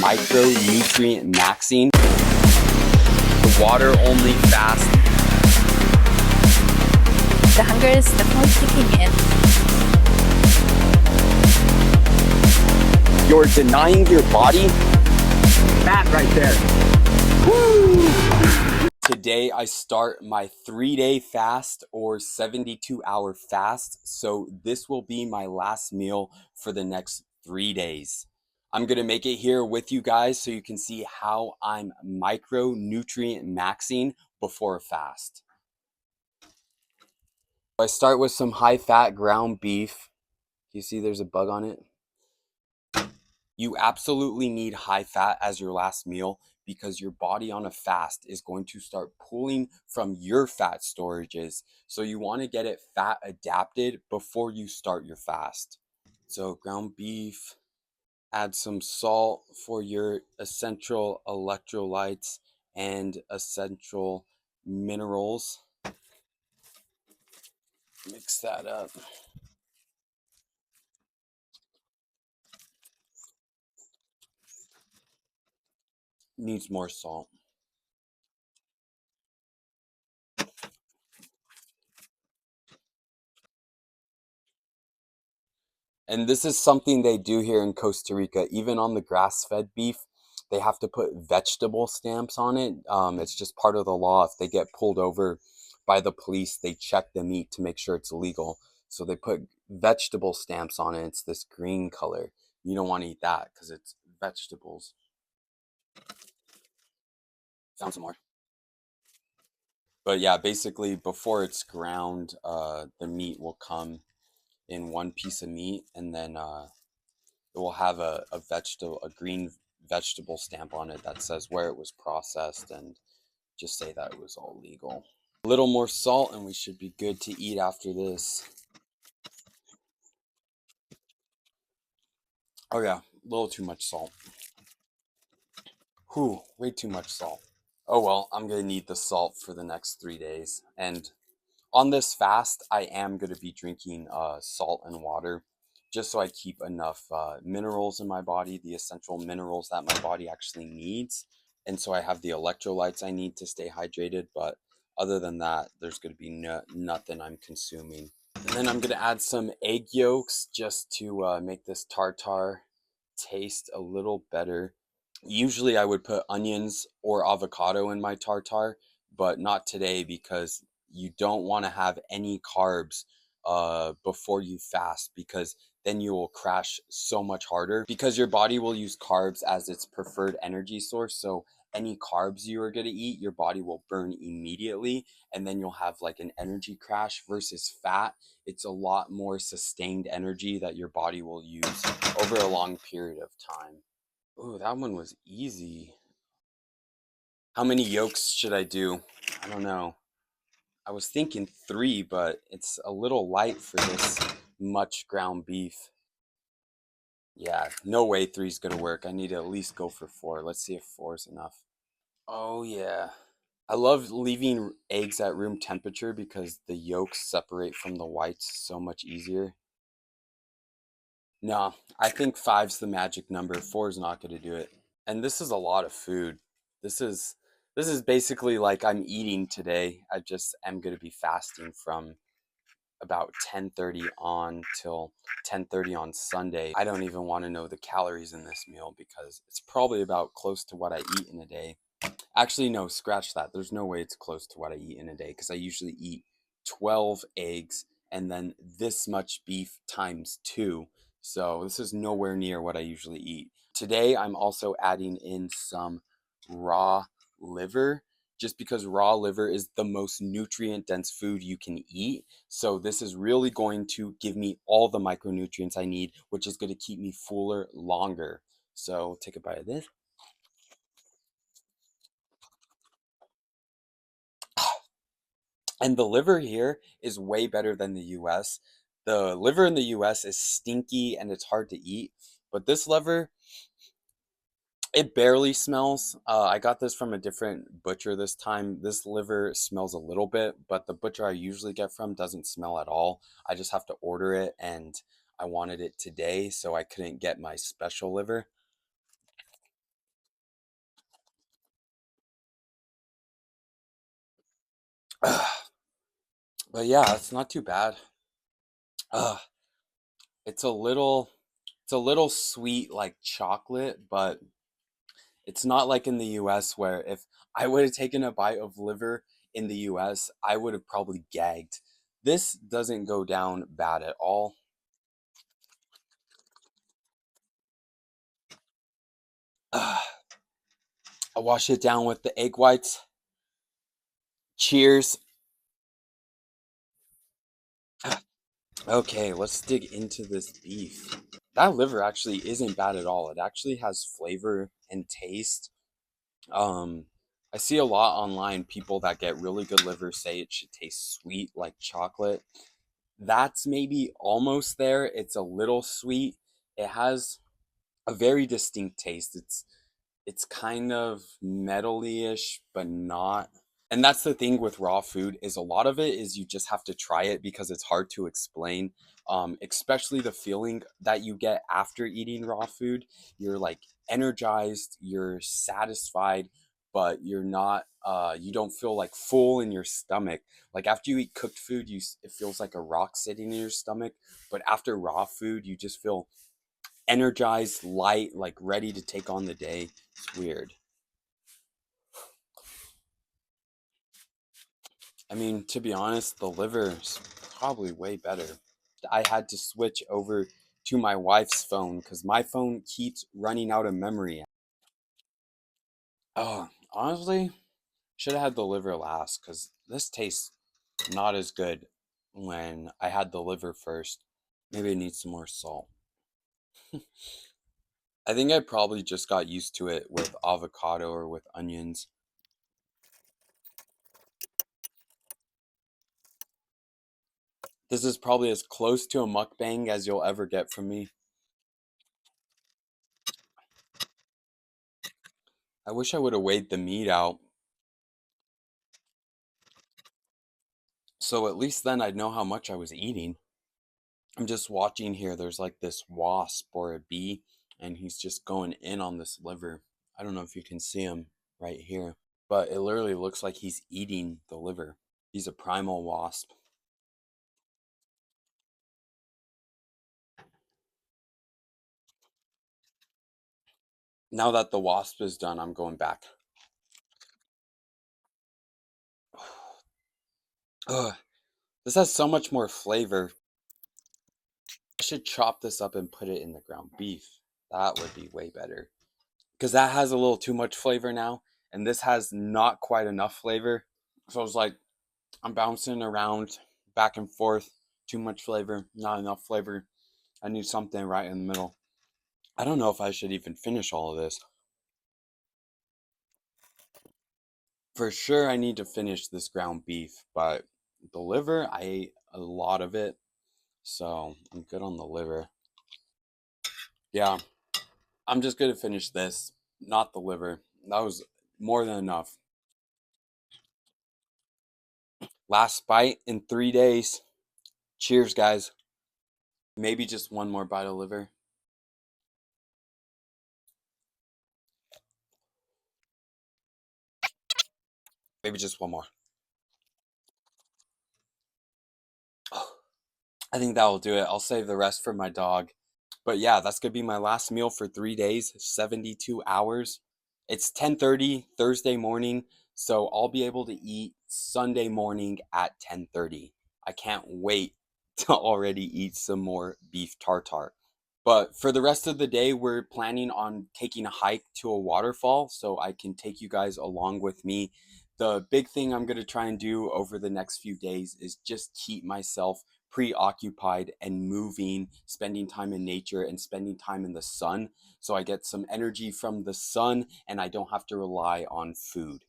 micronutrient maxing. The water only fast. The hunger is definitely kicking in. You're denying your body fat right there. Woo! Today I start my 3-day fast or 72-hour fast. So this will be my last meal for the next 3 days. I'm going to make it here with you guys so you can see how I'm micronutrient maxing before a fast. I start with some high-fat ground beef. You see there's a bug on it? You absolutely need high fat as your last meal because your body on a fast is going to start pulling from your fat storages. So you want to get it fat adapted before you start your fast. So ground beef, add some salt for your essential electrolytes and essential minerals. Mix that up. Needs more salt. And this is something they do here in Costa Rica. Even on the grass-fed beef, they have to put vegetable stamps on it. It's just part of the law. If they get pulled over by the police, they check the meat to make sure it's legal. So they put vegetable stamps on it. It's this green color. You don't want to eat that because it's vegetables. Found some more. But yeah, basically before it's ground, the meat will come in one piece of meat, and then it will have a green vegetable stamp on it that says where it was processed and just say that it was all legal. A little more salt and we should be good to eat after this. Oh yeah, a little too much salt. Whew, way too much salt. Oh well, I'm gonna need the salt for the next 3 days. And on this fast, I am gonna be drinking salt and water just so I keep enough minerals in my body, the essential minerals that my body actually needs. And so I have the electrolytes I need to stay hydrated. But other than that, there's going to be nothing I'm consuming. And then I'm going to add some egg yolks just to make this tartare taste a little better. Usually I would put onions or avocado in my tartare, but not today because you don't want to have any carbs before you fast, because then you will crash so much harder because your body will use carbs as its preferred energy source. So any carbs you are going to eat, your body will burn immediately, and then you'll have like an energy crash. Versus fat, it's a lot more sustained energy that your body will use over a long period of time. Oh, that one was easy. How many yolks should I do? I don't know. I was thinking 3, but it's a little light for this much ground beef. Yeah, no way 3 is gonna work. I need to at least go for 4. Let's see if 4 is enough. Oh yeah. I love leaving eggs at room temperature because the yolks separate from the whites so much easier. No, I think 5's the magic number. 4 is not gonna do it. And this is a lot of food. This is basically like I'm eating today. I just am gonna be fasting from about 10:30 on till 10:30 on Sunday. I don't even want to know the calories in this meal because it's probably about close to what I eat in a day. Actually, no, scratch that. There's no way it's close to what I eat in a day because I usually eat 12 eggs and then this much beef times 2. So this is nowhere near what I usually eat. Today, I'm also adding in some raw liver just because raw liver is the most nutrient dense food you can eat. So this is really going to give me all the micronutrients I need, which is going to keep me fuller longer. So take a bite of this. And the liver here is way better than the US. The liver in the US is stinky and it's hard to eat, but this liver, it barely smells. I got this from a different butcher this time. This liver smells a little bit, but the butcher I usually get from doesn't smell at all. I just have to order it, and I wanted it today, so I couldn't get my special liver. But yeah, it's not too bad. Uh, it's a little it's a little sweet like chocolate, but it's not like in the US where if I would have taken a bite of liver in the US, I would have probably gagged. This doesn't go down bad at all. Uh, I wash it down with the egg whites. Cheers. Okay, let's dig into this beef. That liver actually isn't bad at all. It actually has flavor and taste. Um, I see a lot online people that get really good liver say it should taste sweet like chocolate. That's maybe almost there. It's a little sweet. It has a very distinct taste. It's kind of metally-ish, but not. And that's the thing with raw food is a lot of it is you just have to try it because it's hard to explain. Especially the feeling that you get after eating raw food. You're like energized, you're satisfied, but you're not. You don't feel like full in your stomach. Like after you eat cooked food, it feels like a rock sitting in your stomach. But after raw food, you just feel energized, light, like ready to take on the day. It's weird. I mean, to be honest, the liver's probably way better. I had to switch over to my wife's phone because my phone keeps running out of memory. Oh, honestly, should have had the liver last because this tastes not as good when I had the liver first. Maybe I need some more salt. I think I probably just got used to it with avocado or with onions. This is probably as close to a mukbang as you'll ever get from me. I wish I would have weighed the meat out. So at least then I'd know how much I was eating. I'm just watching here. There's like this wasp or a bee, and he's just going in on this liver. I don't know if you can see him right here, but it literally looks like he's eating the liver. He's a primal wasp. Now that the wasp is done, I'm going back. Ugh, this has so much more flavor. I should chop this up and put it in the ground beef. That would be way better. Because that has a little too much flavor now, and this has not quite enough flavor. So it's like I'm bouncing around back and forth. Too much flavor, not enough flavor. I need something right in the middle. I don't know if I should even finish all of this. For sure, I need to finish this ground beef, but the liver, I ate a lot of it, so I'm good on the liver. Yeah, I'm just gonna finish this, not the liver. That was more than enough. Last bite in 3 days. Cheers, guys. Maybe just one more bite of liver. Maybe just one more. I think that will do it. I'll save the rest for my dog. But yeah, that's gonna be my last meal for 3 days, 72 hours. It's 10:30 Thursday morning, so I'll be able to eat Sunday morning at 10:30. I can't wait to already eat some more beef tartare. But for the rest of the day, we're planning on taking a hike to a waterfall so I can take you guys along with me. The big thing I'm going to try and do over the next few days is just keep myself preoccupied and moving, spending time in nature and spending time in the sun so I get some energy from the sun and I don't have to rely on food.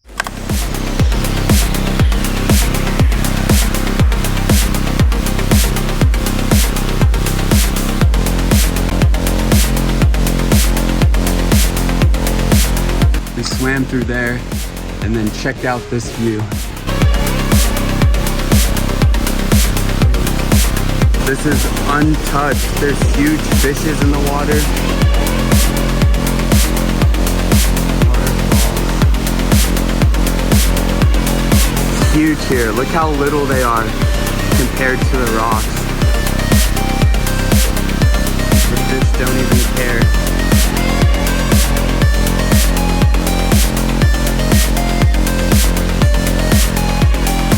We swam through there and then checked out this view. This is untouched. There's huge fishes in the water. huge here. Look how little they are compared to the rocks. The fish don't even care.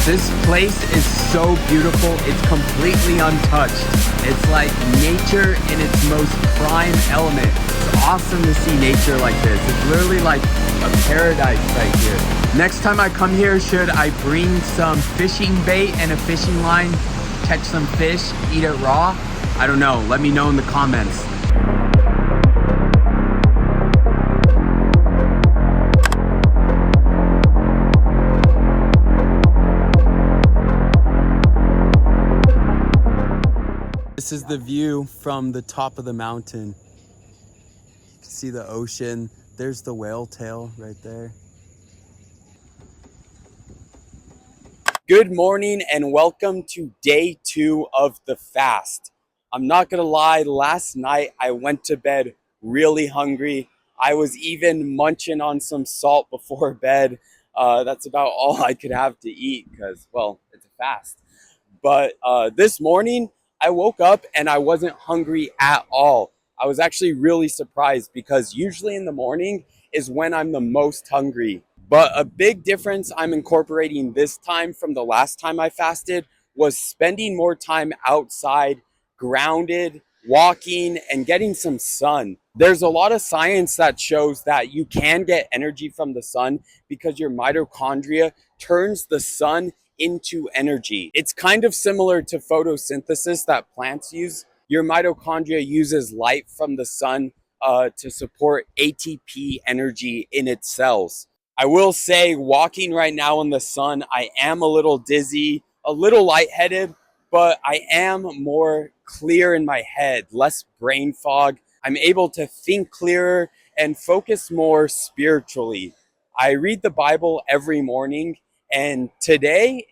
This place is so beautiful. It's completely untouched. It's like nature in its most prime element. It's awesome to see nature like this. It's literally like a paradise right here. Next time I come here, should I bring some fishing bait and a fishing line, catch some fish, eat it raw? I don't know. Let me know in the comments. This is the view from the top of the mountain. You can see the ocean. There's the whale tail right there. Good morning and welcome to day 2 of the fast. I'm not gonna lie, last night I went to bed really hungry. I was even munching on some salt before bed. That's about all I could have to eat because, well, it's a fast. But this morning, I woke up and I wasn't hungry at all. I was actually really surprised because usually in the morning is when I'm the most hungry. But a big difference I'm incorporating this time from the last time I fasted was spending more time outside, grounded, walking, and getting some sun. There's a lot of science that shows that you can get energy from the sun because your mitochondria turns the sun into energy. It's kind of similar to photosynthesis that plants use. Your mitochondria uses light from the sun to support ATP energy in its cells. I will say, walking right now in the sun, I am a little dizzy, a little lightheaded, but I am more clear in my head, less brain fog. I'm able to think clearer and focus more spiritually. I read the Bible every morning, and today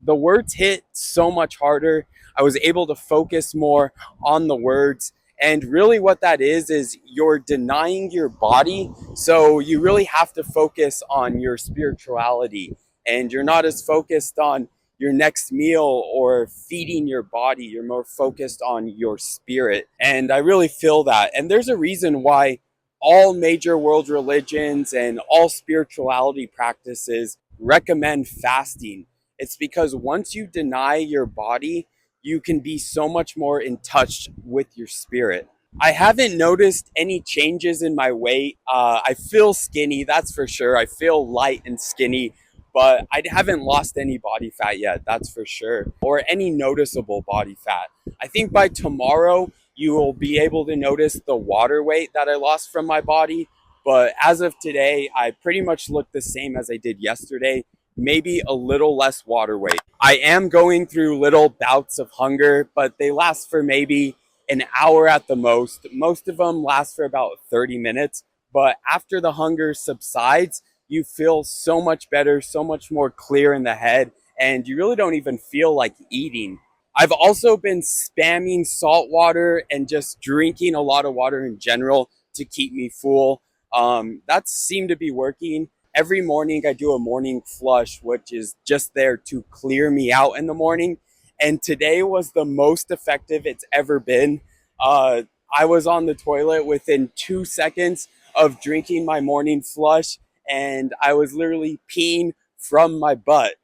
the words hit so much harder. I was able to focus more on the words. And really what that is you're denying your body. So you really have to focus on your spirituality. And you're not as focused on your next meal or feeding your body. You're more focused on your spirit. And I really feel that. And there's a reason why all major world religions and all spirituality practices recommend fasting. It's because once you deny your body, you can be so much more in touch with your spirit. I haven't noticed any changes in my weight. I feel skinny, that's for sure. I feel light and skinny, but I haven't lost any body fat yet, that's for sure, or any noticeable body fat. I think by tomorrow, you will be able to notice the water weight that I lost from my body. But as of today, I pretty much look the same as I did yesterday, maybe a little less water weight. I am going through little bouts of hunger, but they last for maybe an hour at the most. Most of them last for about 30 minutes. But after the hunger subsides, you feel so much better, so much more clear in the head, and you really don't even feel like eating. I've also been spamming salt water and just drinking a lot of water in general to keep me full. That seemed to be working. Every morning I do a morning flush, which is just there to clear me out in the morning. And today was the most effective it's ever been. I was on the toilet within 2 seconds of drinking my morning flush, and I was literally peeing from my butt.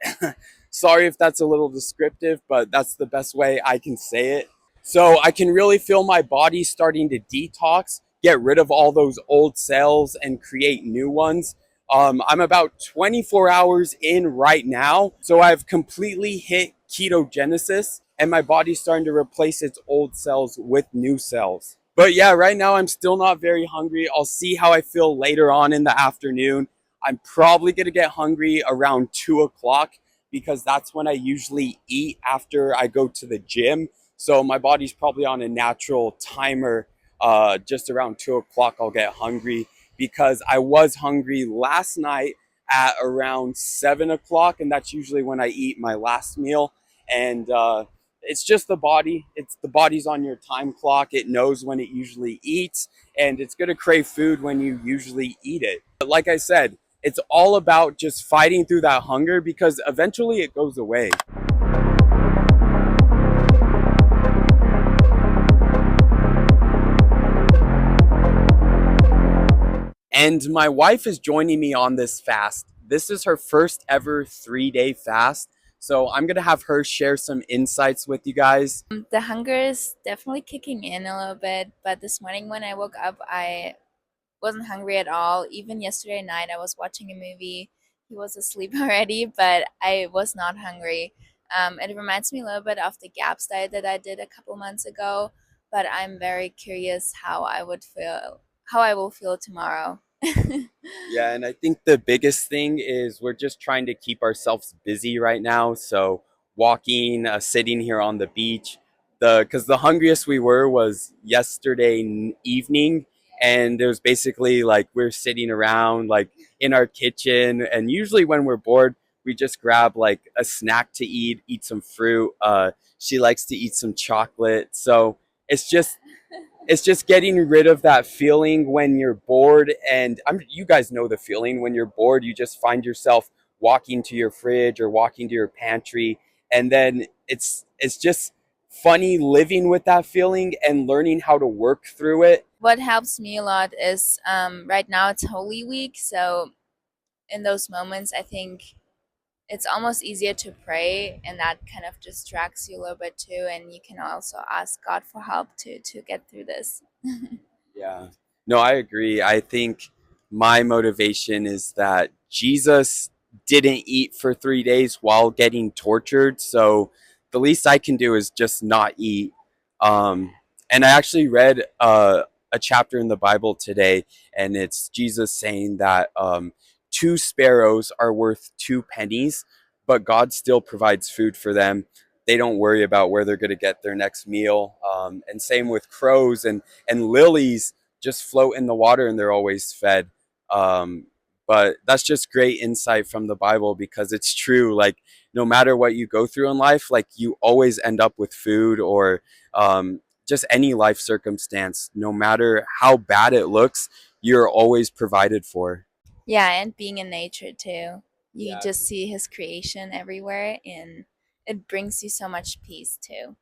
Sorry if that's a little descriptive, but that's the best way I can say it. So I can really feel my body starting to detox, get rid of all those old cells and create new ones. I'm about 24 hours in right now, so I've completely hit ketogenesis, and my body's starting to replace its old cells with new cells. But yeah, right now I'm still not very hungry. I'll see how I feel later on in the afternoon. I'm probably gonna get hungry around 2 o'clock because that's when I usually eat after I go to the gym. So my body's probably on a natural timer. Just around 2 o'clock I'll get hungry, because I was hungry last night at around 7 o'clock, and that's usually when I eat my last meal. And it's just the body. The body's on your time clock. It knows when it usually eats, and it's gonna crave food when you usually eat it. But like I said, It's all about just fighting through that hunger because eventually it goes away. And my wife is joining me on this fast. This is her first ever 3-day fast. So I'm going to have her share some insights with you guys. The hunger is definitely kicking in a little bit, but this morning when I woke up, I wasn't hungry at all. Even yesterday night, I was watching a movie. He was asleep already, but I was not hungry. It reminds me a little bit of the GAPS diet that I did a couple months ago, but I'm very curious how I will feel tomorrow. Yeah, and I think the biggest thing is we're just trying to keep ourselves busy right now. So walking, sitting here on the beach, because the hungriest we were was yesterday evening, and it was basically like we're sitting around like in our kitchen, and usually when we're bored, we just grab like a snack to eat some fruit. She likes to eat some chocolate, so it's just getting rid of that feeling when you're bored. And you guys know the feeling when you're bored. You just find yourself walking to your fridge or walking to your pantry, and then it's just funny living with that feeling and learning how to work through it. What helps me a lot is right now it's Holy Week, so in those moments, I think it's almost easier to pray, and that kind of distracts you a little bit too, and you can also ask God for help to get through this. Yeah. No, I agree. I think my motivation is that Jesus didn't eat for 3 days while getting tortured. So the least I can do is just not eat. Um, and I actually read a chapter in the Bible today, and it's Jesus saying that 2 sparrows are worth 2 pennies, but God still provides food for them. They don't worry about where they're going to get their next meal. And same with crows and lilies just float in the water and they're always fed. Um, but that's just great insight from the Bible because it's true. Like no matter what you go through in life, like you always end up with food or just any life circumstance. No matter how bad it looks, you're always provided for. Yeah, and being in nature too. You Yeah. just see his creation everywhere, and it brings you so much peace too.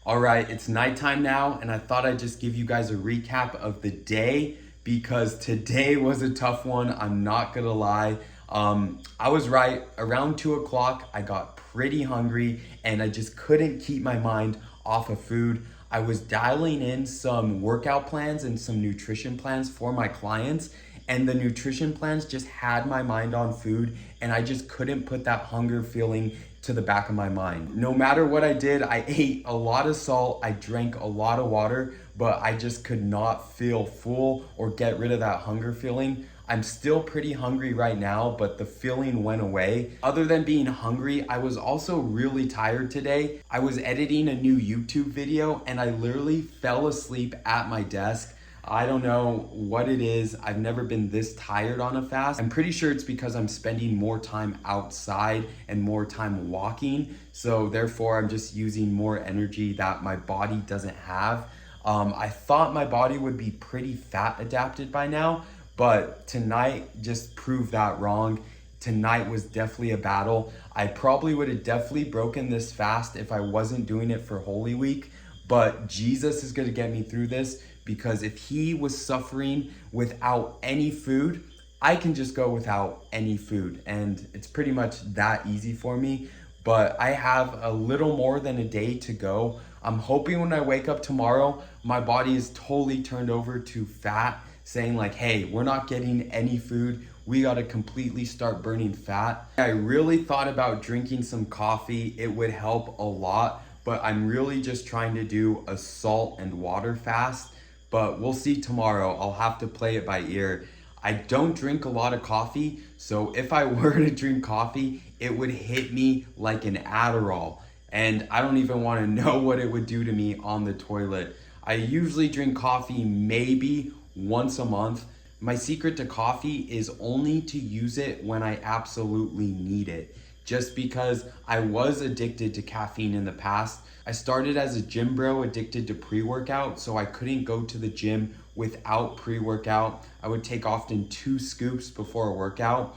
All right, it's nighttime now, and I thought I'd just give you guys a recap of the day because today was a tough one. I'm not gonna lie. I was right. Around 2 o'clock, I got pretty hungry and I just couldn't keep my mind off of food. I was dialing in some workout plans and some nutrition plans for my clients, and the nutrition plans just had my mind on food, and I just couldn't put that hunger feeling to the back of my mind. No matter what I did, I ate a lot of salt, I drank a lot of water, but I just could not feel full or get rid of that hunger feeling. I'm still pretty hungry right now, but the feeling went away. Other than being hungry, I was also really tired today. I was editing a new YouTube video and I literally fell asleep at my desk. I don't know what it is. I've never been this tired on a fast. I'm pretty sure it's because I'm spending more time outside and more time walking. So therefore I'm just using more energy that my body doesn't have. I thought my body would be pretty fat adapted by now, but tonight just proved that wrong. Tonight was definitely a battle. I probably would have definitely broken this fast if I wasn't doing it for Holy Week, but Jesus is gonna get me through this because if he was suffering without any food, I can just go without any food. And it's pretty much that easy for me. But I have a little more than a day to go. I'm hoping when I wake up tomorrow, my body is totally turned over to fat, saying like, hey, we're not getting any food. We got to completely start burning fat. I really thought about drinking some coffee. It would help a lot, but I'm really just trying to do a salt and water fast. But we'll see tomorrow. I'll have to play it by ear. I don't drink a lot of coffee, so if I were to drink coffee, it would hit me like an Adderall. And I don't even want to know what it would do to me on the toilet. I usually drink coffee maybe once a month. My secret to coffee is only to use it when I absolutely need it. Just because I was addicted to caffeine in the past. I started as a gym bro addicted to pre-workout, so I couldn't go to the gym without pre-workout. I would take often 2 scoops before a workout.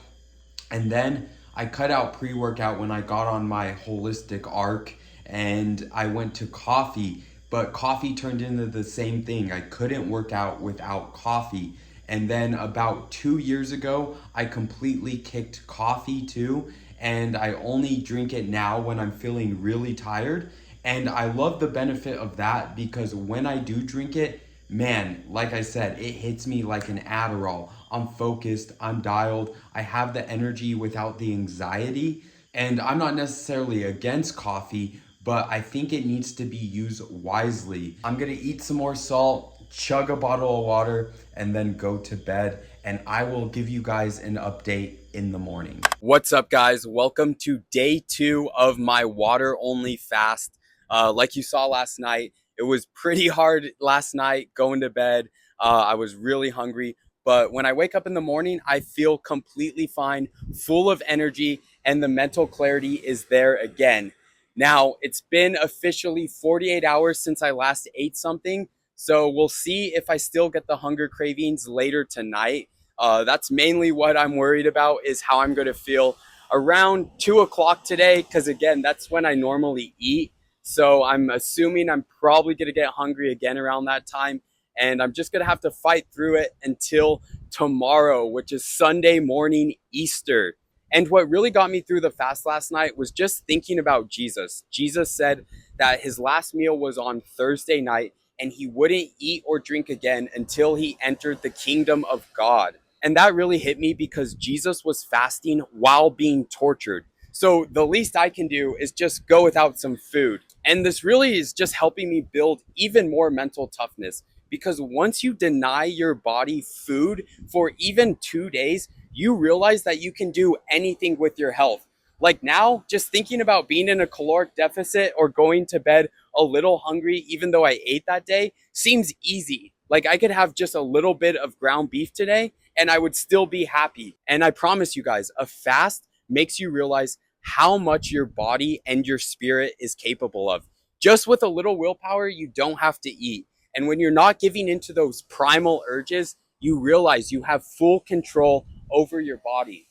And then I cut out pre-workout when I got on my holistic arc, and I went to coffee, but coffee turned into the same thing. I couldn't work out without coffee. And then about 2 years ago, I completely kicked coffee too, and I only drink it now when I'm feeling really tired. And I love the benefit of that because when I do drink it, man, like I said, it hits me like an Adderall. I'm focused, I'm dialed, I have the energy without the anxiety. And I'm not necessarily against coffee, but I think it needs to be used wisely. I'm gonna eat some more salt, chug a bottle of water, and then go to bed. And I will give you guys an update in the morning. What's up, guys? Welcome to day 2 of my water only fast. Like you saw last night, it was pretty hard last night going to bed. I was really hungry, but when I wake up in the morning, I feel completely fine, full of energy, and the mental clarity is there again. Now, it's been officially 48 hours since I last ate something, so we'll see if I still get the hunger cravings later tonight. That's mainly what I'm worried about, is how I'm going to feel around 2 o'clock today, because again, that's when I normally eat. So I'm assuming I'm probably going to get hungry again around that time. And I'm just going to have to fight through it until tomorrow, which is Sunday morning, Easter. And what really got me through the fast last night was just thinking about Jesus. Jesus said that his last meal was on Thursday night, and he wouldn't eat or drink again until he entered the kingdom of God. And that really hit me because Jesus was fasting while being tortured. So the least I can do is just go without some food. And this really is just helping me build even more mental toughness, because once you deny your body food for even 2 days, you realize that you can do anything with your health. Like now, just thinking about being in a caloric deficit or going to bed a little hungry, even though I ate that day, seems easy. Like I could have just a little bit of ground beef today and I would still be happy. And I promise you guys, a fast makes you realize how much your body and your spirit is capable of. Just with a little willpower, you don't have to eat. And when you're not giving into those primal urges, you realize you have full control over your body.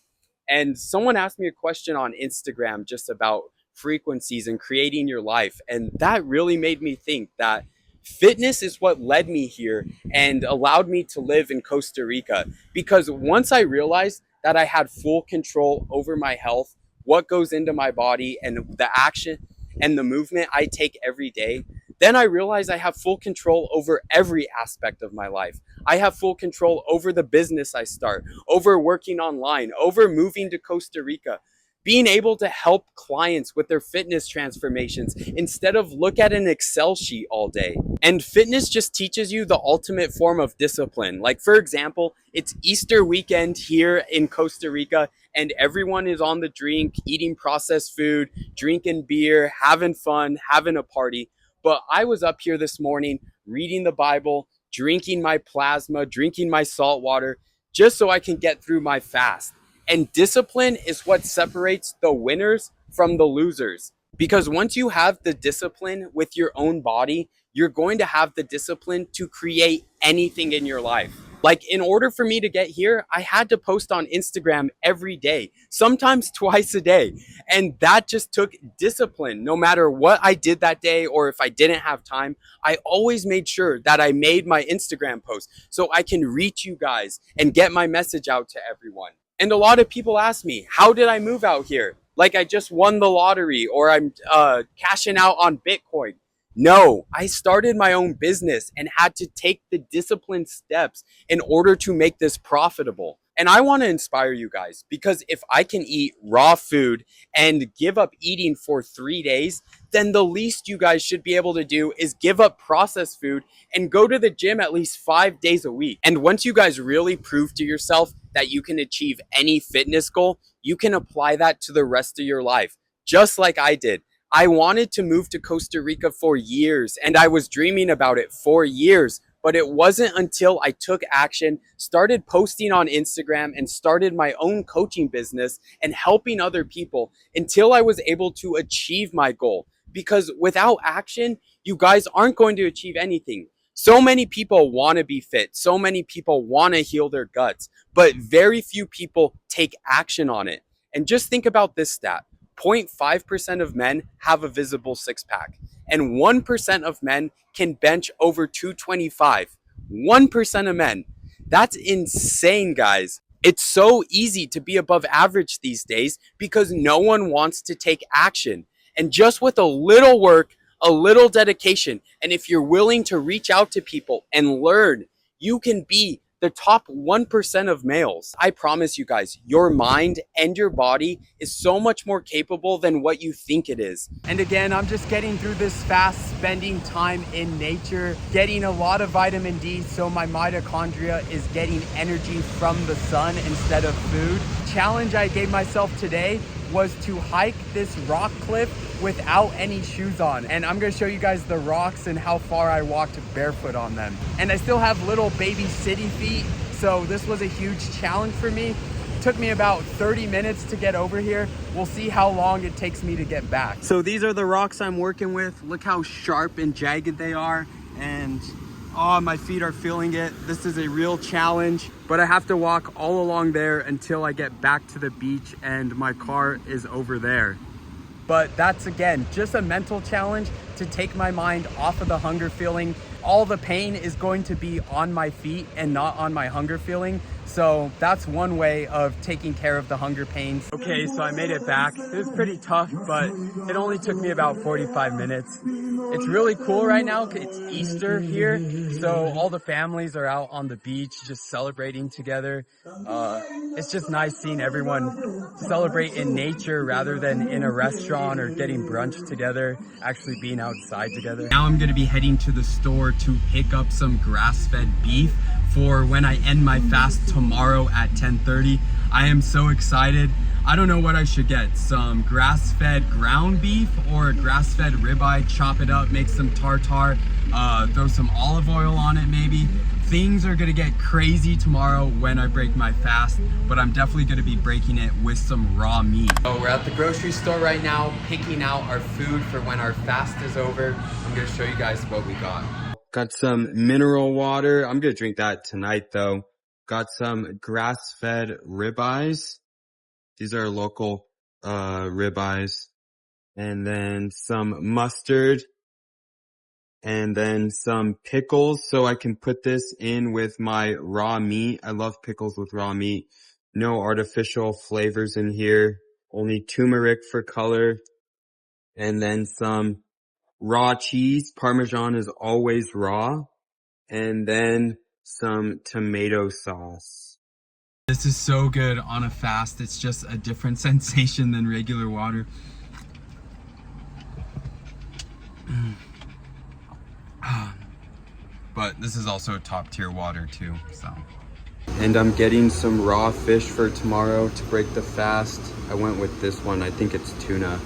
And someone asked me a question on Instagram just about frequencies and creating your life. And that really made me think that fitness is what led me here and allowed me to live in Costa Rica. Because once I realized that I had full control over my health, what goes into my body, and the action and the movement I take every day, then I realized I have full control over every aspect of my life. I have full control over the business I start, over working online, over moving to Costa Rica, being able to help clients with their fitness transformations instead of look at an Excel sheet all day. And fitness just teaches you the ultimate form of discipline. Like, for example, it's Easter weekend here in Costa Rica, and everyone is on the drink, eating processed food, drinking beer, having fun, having a party. But I was up here this morning reading the Bible, drinking my plasma, drinking my salt water, just so I can get through my fast. And discipline is what separates the winners from the losers. Because once you have the discipline with your own body, you're going to have the discipline to create anything in your life. Like, in order for me to get here, I had to post on Instagram every day, sometimes twice a day. And that just took discipline. No matter what I did that day, or if I didn't have time, I always made sure that I made my Instagram post so I can reach you guys and get my message out to everyone. And a lot of people ask me, how did I move out here? Like I just won the lottery, or I'm cashing out on Bitcoin. No, I started my own business and had to take the disciplined steps in order to make this profitable. And I want to inspire you guys, because if I can eat raw food and give up eating for 3 days, then the least you guys should be able to do is give up processed food and go to the gym at least 5 days a week. And once you guys really prove to yourself that you can achieve any fitness goal, you can apply that to the rest of your life, just like I did. I wanted to move to Costa Rica for years, and I was dreaming about it for years. But it wasn't until I took action, started posting on Instagram, and started my own coaching business and helping other people, until I was able to achieve my goal. Because without action, you guys aren't going to achieve anything. So many people want to be fit. So many people want to heal their guts, but very few people take action on it. And just think about this stat. 0.5% of men have a visible six-pack, and 1% of men can bench over 225. 1% of men. That's insane, guys. It's so easy to be above average these days because no one wants to take action. And just with a little work, a little dedication, and if you're willing to reach out to people and learn, you can be the top 1% of males. I promise you guys, your mind and your body is so much more capable than what you think it is. And again, I'm just getting through this fast, spending time in nature, getting a lot of vitamin D, so my mitochondria is getting energy from the sun instead of food. Challenge I gave myself today was to hike this rock cliff without any shoes on. And I'm gonna show you guys the rocks and how far I walked barefoot on them. And I still have little baby city feet, so this was a huge challenge for me. It took me about 30 minutes to get over here. We'll see how long it takes me to get back. So these are the rocks I'm working with. Look how sharp and jagged they are. And oh, my feet are feeling it. This is a real challenge, but I have to walk all along there until I get back to the beach and my car is over there. But that's, again, just a mental challenge to take my mind off of the hunger feeling. All the pain is going to be on my feet and not on my hunger feeling. So that's one way of taking care of the hunger pains. Okay, so I made it back. It was pretty tough, but it only took me about 45 minutes. It's really cool right now. It's Easter here, so all the families are out on the beach just celebrating together. It's just nice seeing everyone celebrate in nature rather than in a restaurant or getting brunch together, actually being outside together. Now I'm gonna be heading to the store to pick up some grass-fed beef for when I end my fast tomorrow at 10:30. I am so excited. I don't know what I should get, some grass-fed ground beef or a grass-fed ribeye, chop it up, make some tartare, throw some olive oil on it maybe. Things are gonna get crazy tomorrow when I break my fast, but I'm definitely gonna be breaking it with some raw meat. So we're at the grocery store right now, picking out our food for when our fast is over. I'm gonna show you guys what we got. Got some mineral water. I'm gonna drink that tonight though. Got some grass-fed ribeyes. These are local ribeyes. And then some mustard. And then some pickles, so I can put this in with my raw meat. I love pickles with raw meat. No artificial flavors in here. Only turmeric for color. And then some raw cheese. Parmesan is always raw. And then some tomato sauce. This is so good on a fast. It's just a different sensation than regular water. But this is also top tier water too, so. And I'm getting some raw fish for tomorrow to break the fast. I went with this one, I think it's tuna.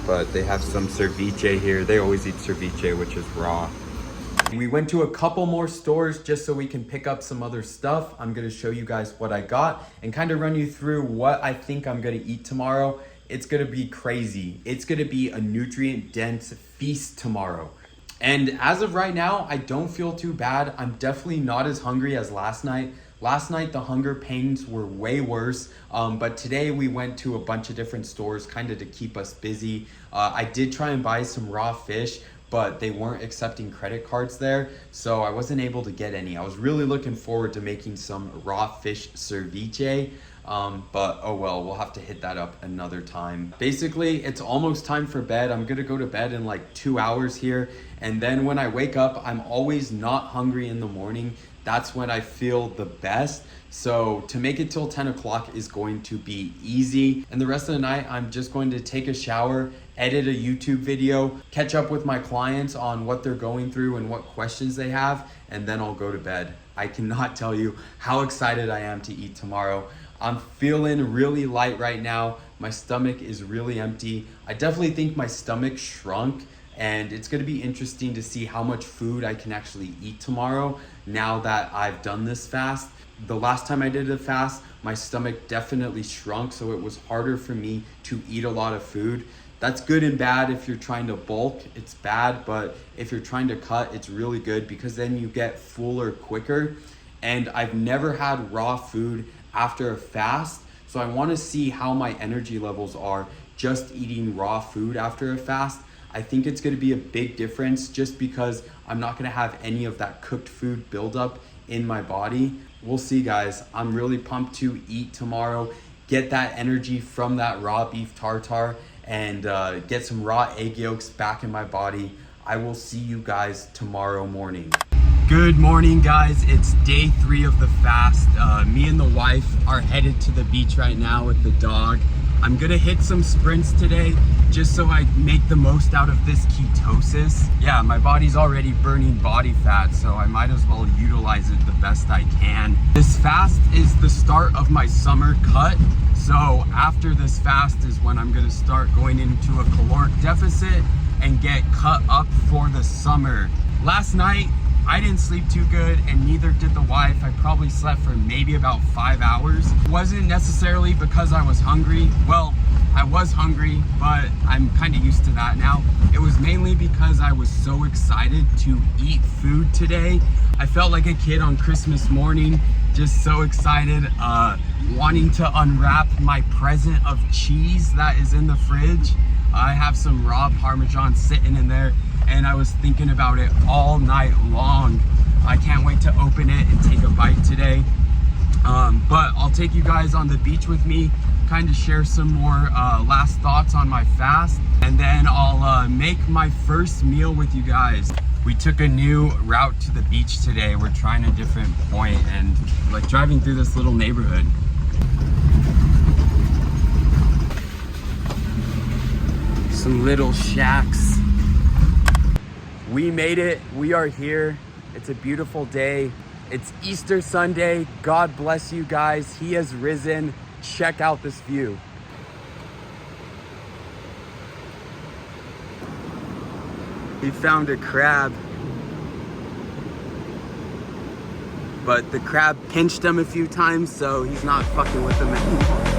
But they have some ceviche here. They always eat ceviche, which is raw. We went to a couple more stores just so we can pick up some other stuff. I'm gonna show you guys what I got and kind of run you through what I think I'm gonna eat tomorrow. It's gonna be crazy. It's gonna be a nutrient-dense feast tomorrow. And as of right now, I don't feel too bad. I'm definitely not as hungry as last night. Last night, the hunger pains were way worse. But today we went to a bunch of different stores kind of to keep us busy. I did try and buy some raw fish, but they weren't accepting credit cards there. So I wasn't able to get any. I was really looking forward to making some raw fish ceviche. But oh well, we'll have to hit that up another time. Basically, it's almost time for bed. I'm gonna go to bed in like 2 hours here. And then when I wake up, I'm always not hungry in the morning. That's when I feel the best. So to make it till 10 o'clock is going to be easy. And the rest of the night, I'm just going to take a shower, edit a YouTube video, catch up with my clients on what they're going through and what questions they have, and then I'll go to bed. I cannot tell you how excited I am to eat tomorrow. I'm feeling really light right now. My stomach is really empty. I definitely think my stomach shrunk, and it's gonna be interesting to see how much food I can actually eat tomorrow now that I've done this fast. The last time I did a fast, my stomach definitely shrunk, so it was harder for me to eat a lot of food. That's good and bad. If you're trying to bulk, it's bad, but if you're trying to cut, it's really good because then you get fuller quicker. And I've never had raw food after a fast, So I want to see how my energy levels are just eating raw food after a fast. I think it's going to be a big difference just because I'm not going to have any of that cooked food buildup in my body. We'll see, guys. I'm really pumped to eat tomorrow, get that energy from that raw beef tartare, and get some raw egg yolks back in my body. I will see you guys tomorrow morning. Good morning, guys. It's day 3 of the fast. Me and the wife are headed to the beach right now with the dog. I'm gonna hit some sprints today just so I make the most out of this ketosis. Yeah, my body's already burning body fat, so I might as well utilize it the best I can. This fast is the start of my summer cut. So after this fast is when I'm gonna start going into a caloric deficit and get cut up for the summer. Last night, I didn't sleep too good, and neither did the wife. I probably slept for maybe about 5 hours. It wasn't necessarily because I was hungry. Well, I was hungry, but I'm kind of used to that now. It was mainly because I was so excited to eat food today. I felt like a kid on Christmas morning, just so excited, wanting to unwrap my present of cheese that is in the fridge. I have some raw Parmesan sitting in there, and I was thinking about it all night long. I can't wait to open it and take a bite today. But I'll take you guys on the beach with me, kind of share some more last thoughts on my fast, and then I'll make my first meal with you guys. We took a new route to the beach today. We're trying a different point and like driving through this little neighborhood. Some little shacks. We made it. We are here. It's a beautiful day. It's Easter Sunday. God bless you guys. He has risen. Check out this view. He found a crab, but the crab pinched him a few times, so he's not fucking with him anymore.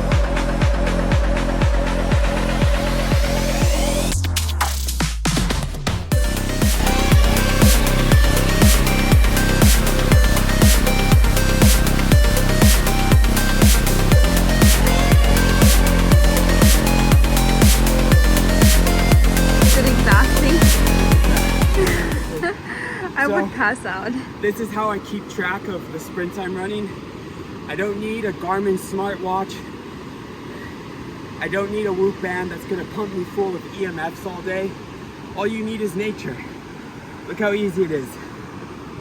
I would pass out. This is how I keep track of the sprints I'm running. I don't need a Garmin smartwatch. I don't need a Whoop band that's gonna pump me full of EMFs all day. All you need is nature. Look how easy it is.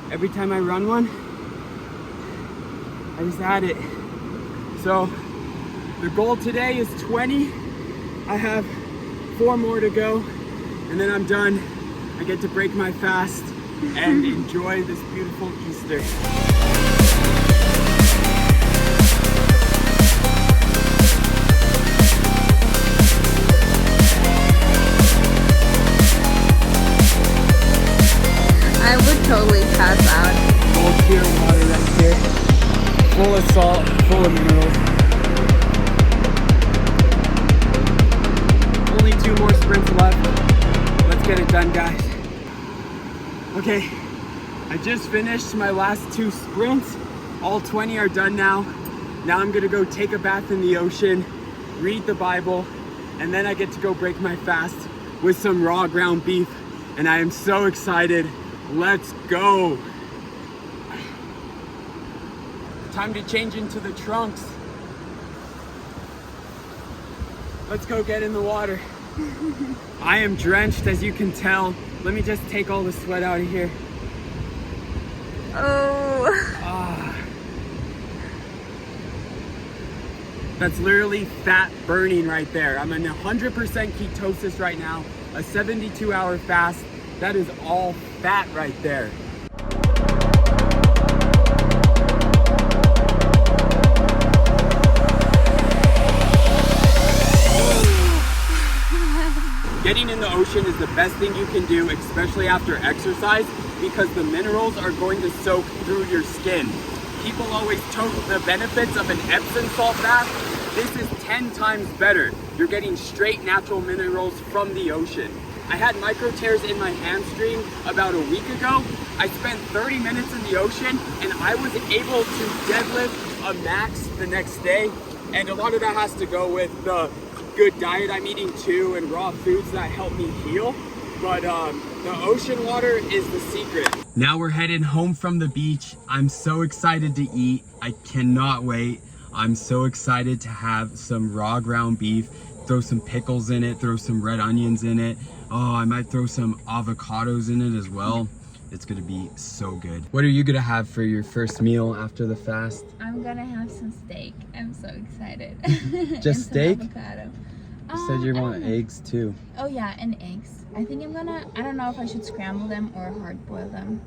Every time I run one, I just add it. So the goal today is 20. I have 4 more to go, and then I'm done. I get to break my fast and enjoy this beautiful Easter. I would totally pass out. Cold pure water right here, full of salt, full of minerals. Only 2 more sprints left. Let's get it done, guys. Okay, I just finished my last 2 sprints. All 20 are done now. Now I'm gonna go take a bath in the ocean, read the Bible, and then I get to go break my fast with some raw ground beef. And I am so excited. Let's go. Time to change into the trunks. Let's go get in the water. I am drenched, as you can tell. Let me just take all the sweat out of here. Oh. That's literally fat burning right there. I'm in 100% ketosis right now, a 72-hour fast. That is all fat right there. Getting in the ocean is the best thing you can do, especially after exercise, because the minerals are going to soak through your skin. People always tout the benefits of an Epsom salt bath. This is 10 times better. You're getting straight natural minerals from the ocean. I had micro tears in my hamstring about a week ago. I spent 30 minutes in the ocean and I was able to deadlift a max the next day And a lot of that has to go with the good diet I'm eating too, and raw foods that help me heal. But the ocean water is the secret. Now we're heading home from the beach. I'm so excited to eat. I cannot wait. I'm so excited to have some raw ground beef, throw some pickles in it, throw some red onions in it. Oh, I might throw some avocados in it as well. It's gonna be so good. What are you gonna have for your first meal after the fast? I'm gonna have some steak. I'm so excited. Just steak? Avocado. You said you I want don't know. eggs too. Oh yeah, and eggs. I think I don't know if I should scramble them or hard boil them.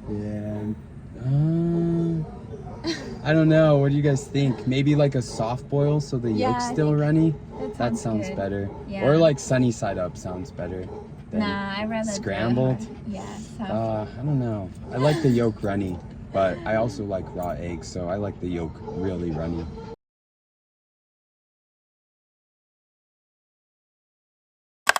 Yeah. I don't know. What do you guys think? Maybe like a soft boil so the Yeah, yolk's I still think runny? That That sounds good. better. Yeah. Or like sunny side up sounds better. than Nah, I'd rather do it scrambled. hard. Yeah, soft. I don't know. I like the yolk runny, but I also like raw eggs, so I like the yolk really runny.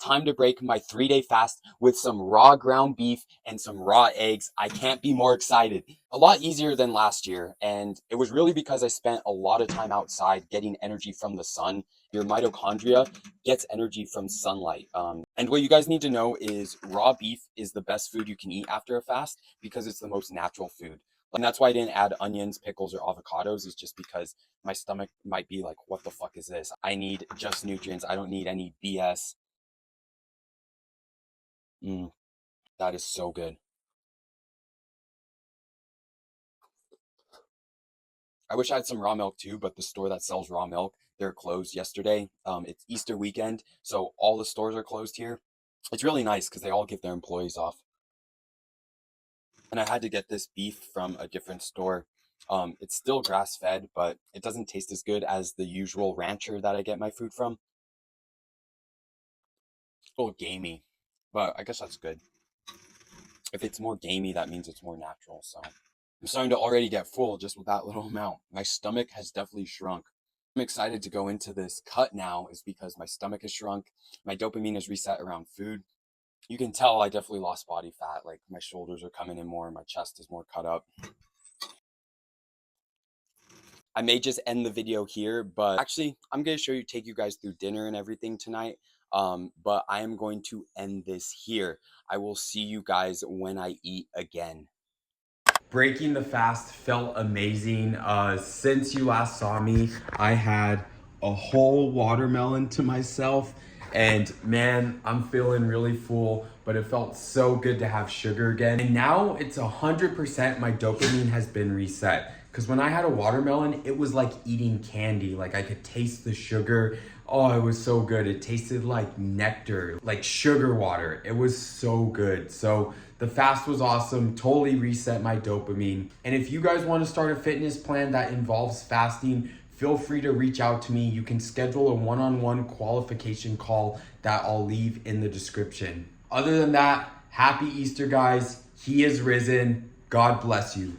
Time to break my 3-day fast with some raw ground beef and some raw eggs. I can't be more excited. A lot easier than last year, and it was really because I spent a lot of time outside getting energy from the sun. Your mitochondria gets energy from sunlight. And what you guys need to know is raw beef is the best food you can eat after a fast because it's the most natural food. And that's why I didn't add onions, pickles, or avocados, is just because my stomach might be like, what the fuck is this? I need just nutrients. I don't need any BS. That is so good. I wish I had some raw milk too, but the store that sells raw milk, they're closed yesterday. It's Easter weekend, so all the stores are closed here. It's really nice because they all give their employees off. And I had to get this beef from a different store. It's still grass-fed, but it doesn't taste as good as the usual rancher that I get my food from. It's a little gamey, but I guess that's good. If it's more gamey, that means it's more natural, so. I'm starting to already get full just with that little amount. My stomach has definitely shrunk. I'm excited to go into this cut now is because my stomach has shrunk. My dopamine is reset around food. You can tell I definitely lost body fat. Like my shoulders are coming in more, my chest is more cut up. I may just end the video here, but actually I'm going to take you guys through dinner and everything tonight. But I am going to end this here. I will see you guys when I eat again. Breaking the fast felt amazing. Since you last saw me, I had a whole watermelon to myself, and man, I'm feeling really full, but it felt so good to have sugar again. And now it's 100% my dopamine has been reset. Because when I had a watermelon, it was like eating candy. Like I could taste the sugar. Oh, it was so good. It tasted like nectar, like sugar water. It was so good. So the fast was awesome, totally reset my dopamine. And if you guys want to start a fitness plan that involves fasting, feel free to reach out to me. You can schedule a one-on-one qualification call that I'll leave in the description. Other than that, happy Easter, guys. He is risen. God bless you.